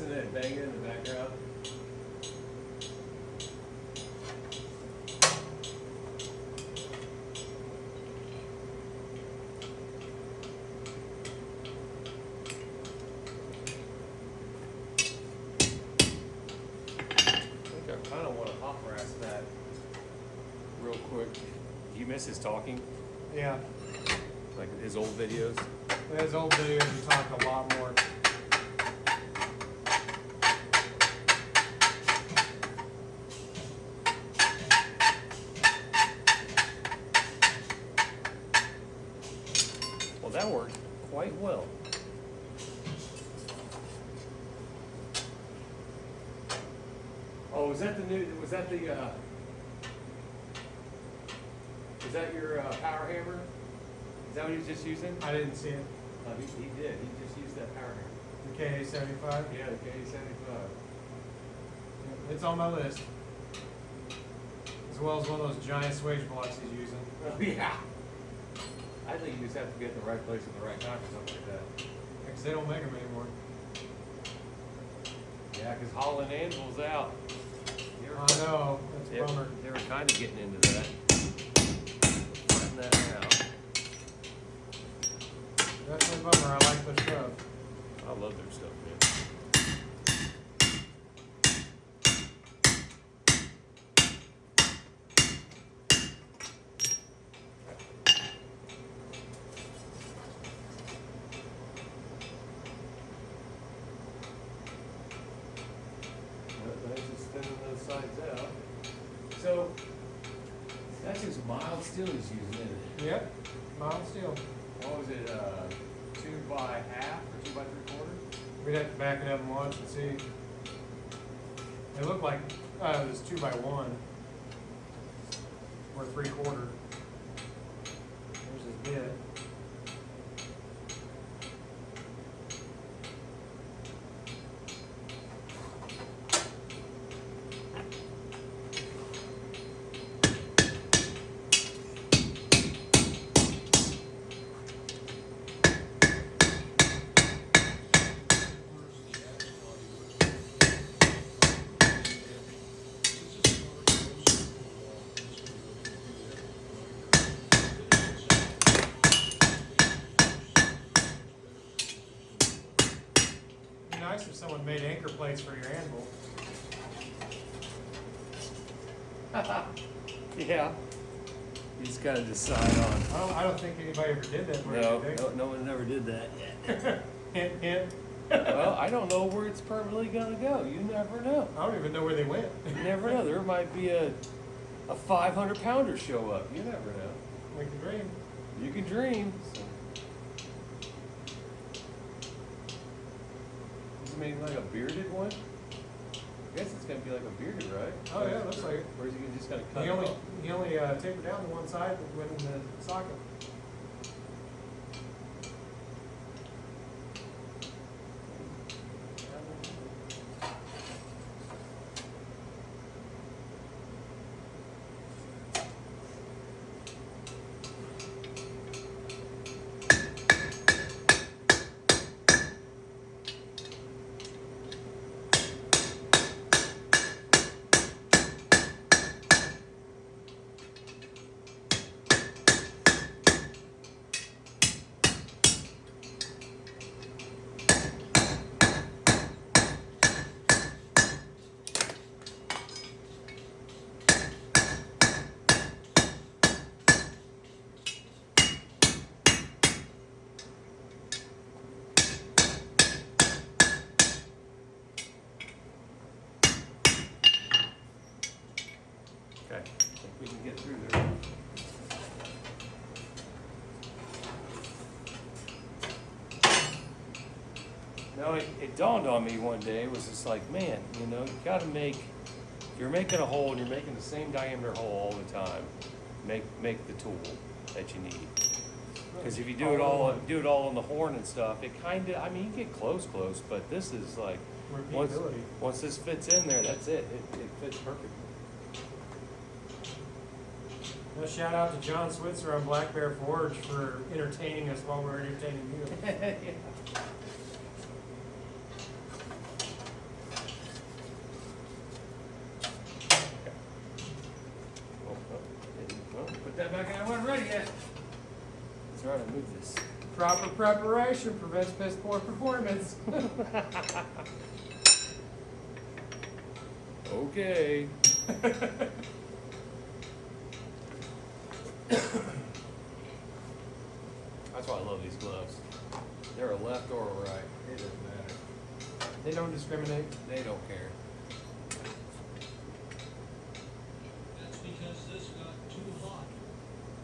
listen to that banging in the background? I kind of want to hot brass that real quick. Do you miss his talking? Yeah. Like his old videos? His old videos, he talked a lot more. Well, that worked quite well. Oh, was that the new? Was that the? Was that your power hammer? Is that what he was just using? I didn't see it. He did. He just used that power hammer. The KA75? Yeah, the KA75. It's on my list. As well as one of those giant swage blocks he's using. Oh yeah. I think you just have to get in the right place at the right time or something like that. Because they don't make them anymore. Yeah, because Holland Anvil's out. I know. That's a bummer. They were kind of getting into that. Find that out. Definitely a bummer. I like their stuff. I love their stuff, man. Nice just thinning those sides out. So that's just mild steel he's using, isn't it? Yep. Mild steel. What was it? 2 by half or 2 by 3/4? We'd have to back it up and watch and see. It looked like it was 2 by 1 or 3/4. There's his bit. Nice if someone made anchor plates for your anvil. Yeah. You just gotta decide on. I don't think anybody ever did that. No one ever did that yet. Hint, hint. Well, I don't know where it's permanently gonna go. You never know. I don't even know where they went. You never know. There might be a 500-pounder show up. You never know. We can dream. You can dream. So. Is he making like a bearded one? I guess it's gonna be like a bearded, right? Oh yeah, looks like it. Or is he just gonna cut He it only off? tapered down to one side when in the socket. Okay, I think we can get through there. No, it dawned on me one day. It was just like, man, you know, you gotta make, if you're making a hole and you're making the same diameter hole all the time, make the tool that you need. Because if you do it all on the horn and stuff, it kind of, I mean, you get close, but this is like, once this fits in there, that's it. It fits perfectly. A shout out to John Switzer on Black Bear Forge for entertaining us while we're entertaining you. Yeah. Proper preparation prevents piss poor performance. Okay. That's why I love these gloves. They're a left or a right. It doesn't matter. They don't discriminate. They don't care. That's because this got too hot.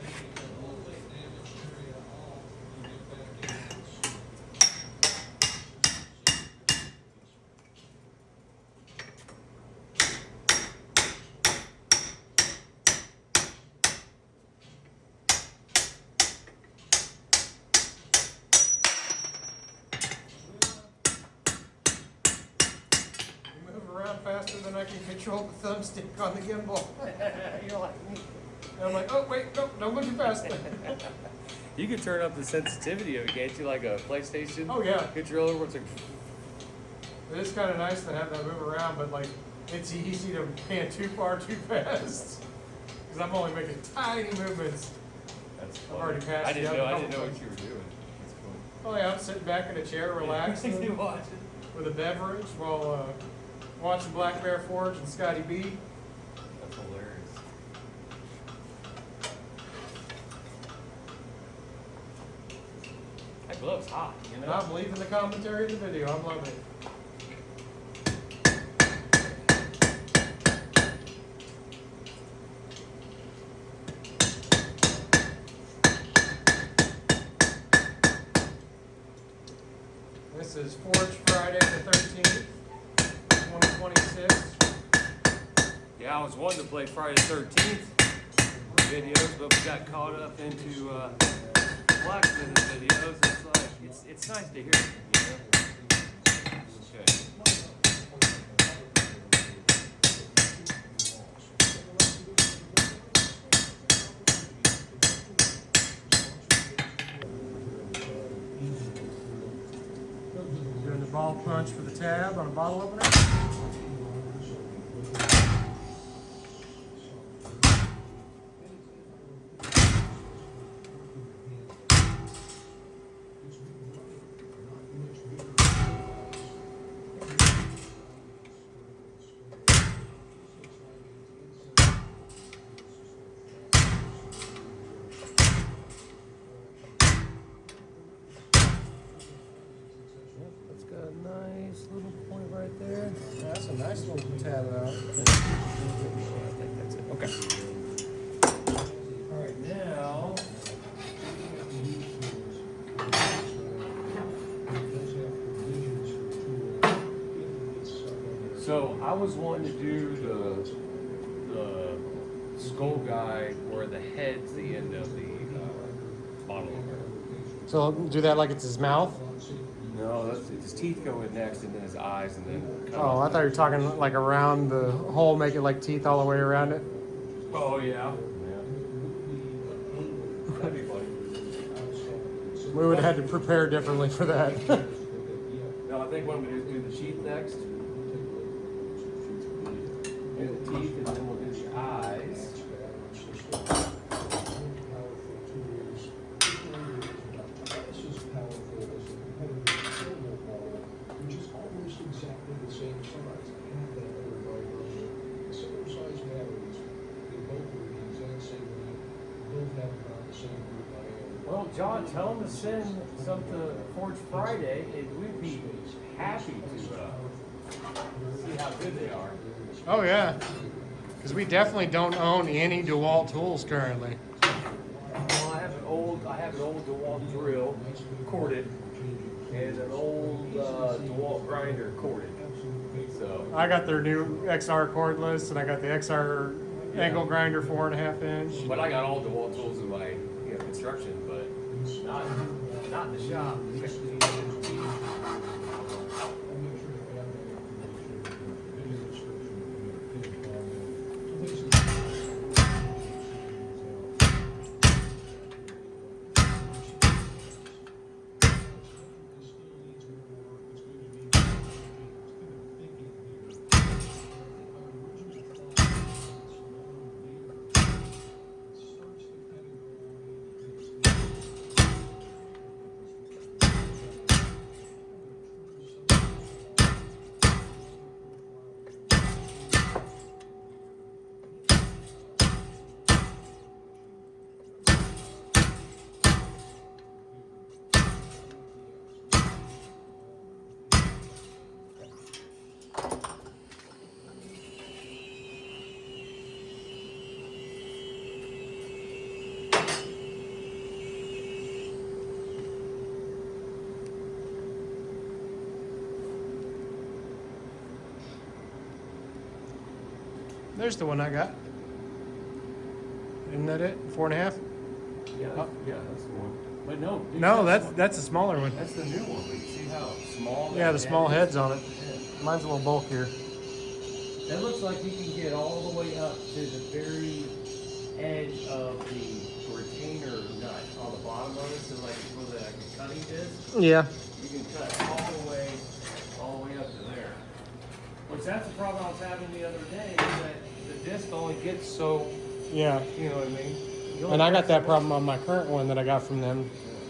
And you can all the damaged area off, you get back in this. You move around faster than I can control the thumbstick on the gimbal. You're like me. And I'm like, oh wait, no, don't move too fast. You can turn up the sensitivity of it, can't you? Like a PlayStation Oh yeah, controller where it's like, it is kind of nice to have that move around, but like, it's easy to pan too far too fast. Because I'm only making tiny movements. that's I've funny. already passed I didn't the know. other I didn't know couple what you were doing. That's cool. Oh yeah, I'm sitting back in a chair, relaxing, Watching. with a beverage while watching Black Bear Forge and Scotty B. That's hilarious. That glove's hot, you And know? I'm leaving the commentary of the video. I'm loving it. This is Forge Friday the 13th, 2026. Yeah, I was wanting to play Friday the 13th videos, but we got caught up into blacksmithing videos. It's like, it's nice to hear it, you know? Okay. Doing the ball punch for the tab on a bottle opener. That's got a nice little point right there. That's a nice little tab out. I think that's it. Okay. All right, now. So I was wanting to do the skull guy where the head's the end of the bottle opener. So do that like it's his mouth? No, his teeth go in next, and then his eyes, and then. Oh, I thought you were talking like around the hole, make it like teeth all the way around it. Oh yeah. That'd be funny. We would have had to prepare differently for that. No, I think what I'm gonna do is do the teeth next. Do the teeth, and then we'll do the eyes. Well, John, tell him to send some to Forge Friday, and we'd be happy to see how good they are. Oh yeah, because we definitely don't own any DeWalt tools currently. Well, I have an old DeWalt drill, corded, and an old DeWalt grinder, corded. So I got their new XR cordless, and I got the XR angle grinder 4.5 inch. but I got all DeWalt tools in my construction, but not in the shop. There's the one I got. Isn't that it? 4.5? Yeah, Oh. yeah, that's the one. But no. dude, No, the one. that's a smaller one. That's the new one, but you see how small that Yeah, the small head heads is? on it. Yeah. Mine's a little bulkier. That looks like you can get all the way up to the very edge of the retainer nut on the bottom of it, so like for the cutting disc, Yeah. you can cut all the way up to there. Which that's the problem I was having the other day, is that the disc only gets so, Yeah. you know what I mean? You And only I got get that so problem on my current one that I got from them.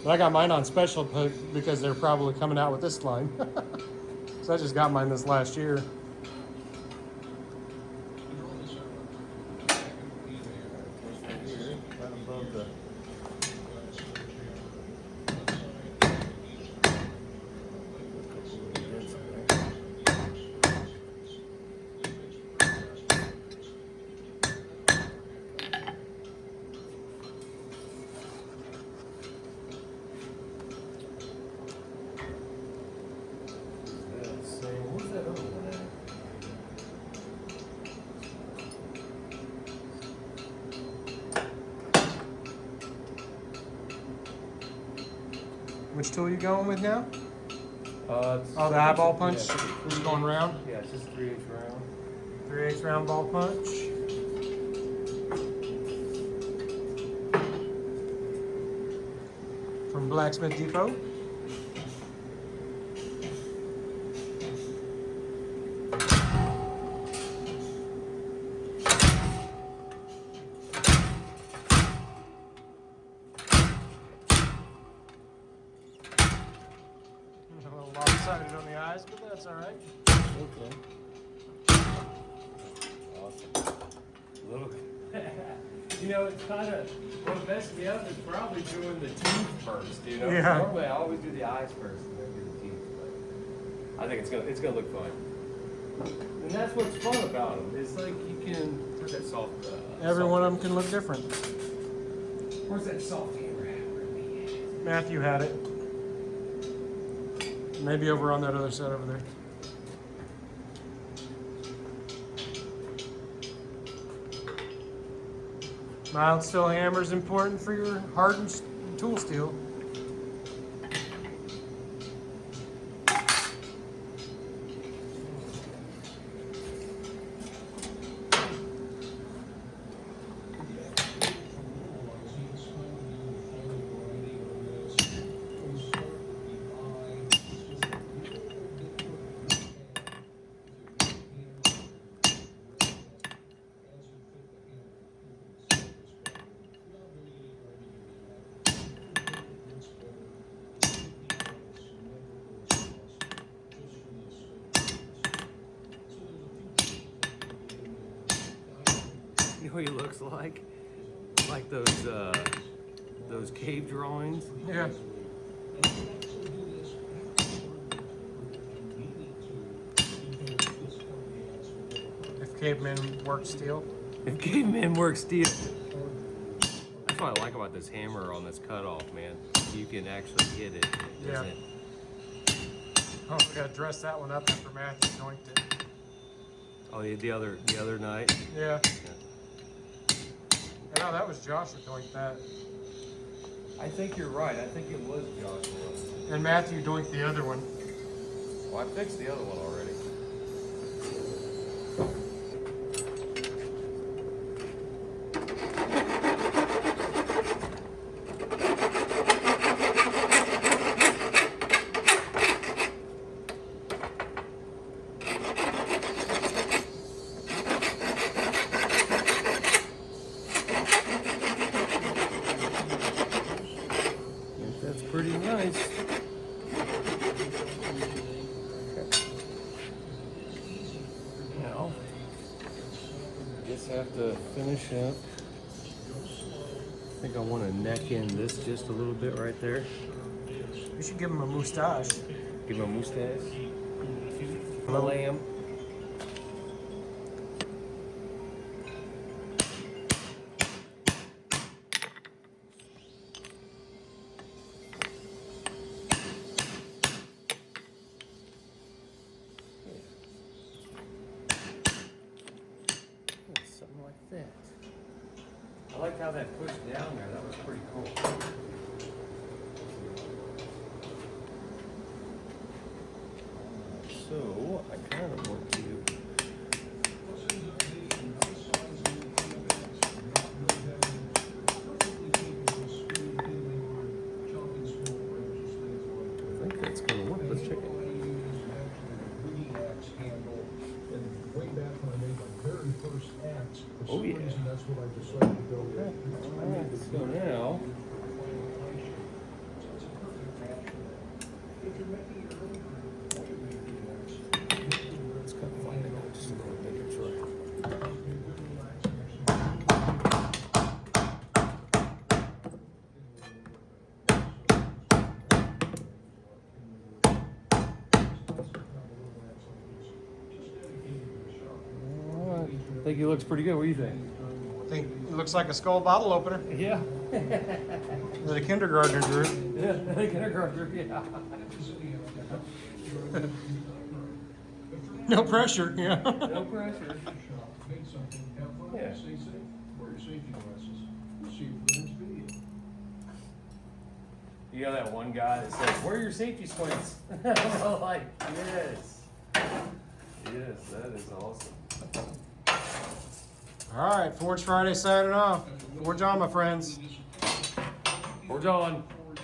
But I got mine on special because they're probably coming out with this line. So I just got mine this last year. right above the. Where's that other one at? Which tool you going with now? Oh, the eyeball punch? Yeah, Just going round? yeah, it's just 3/8 round. 3/8 round ball punch. From Blacksmith Depot. A little lopsided on the eyes, but that's all right. Okay. Awesome. Little. You know, it's kind of what messes me up is probably doing the teeth first. You know, Yeah. normally I always do the eyes first and then do the teeth. But I think it's gonna look fun. And that's what's fun about them. It's like you can. Where's that soft? Every soft one of them can look different. Where's that soft hammer at? Matthew had it. Maybe over on that other side over there. Mild steel hammer is important for your hardened tool steel. You know what he looks like? Like those cave drawings. Yeah. If cavemen worked steel. If cavemen work steel. That's what I like about this hammer on this cutoff, man. You can actually hit it. It doesn't. Oh, we gotta dress that one up after Matthew joinked it. Oh, the other night. Yeah. No, that was Josh that doinked that. I think you're right. I think it was Joshua. And Matthew doinked the other one. Well, I fixed the other one already. That's pretty nice. Now, just have to finish up. I think I want to neck in this just a little bit right there. You should give him a moustache. Give him a mustache. I'm a lamb. at that. I liked how that pushed down there. That was pretty cool. So I kind of want to. I think that's gonna work. Let's check it. Way back when I made my very first axe, for Oh, some yeah. reason, that's what I decided to go with. All right, so now. Let's kind of find it out just a little bit. Make sure. I think he looks pretty good. What do you think? I think it looks like a skull bottle opener. Yeah. That a kindergartner drew. Yeah, I think kindergartner, yeah. No pressure, yeah. No pressure. Make something, have fun, Yeah. stay safe, wear your safety glasses. See you for the next video. You know that one guy that says, "Wear your safety squints." I'm like, yes. Yes, that is awesome. All right, Forge Friday signing off. Forge on, my friends. We're John.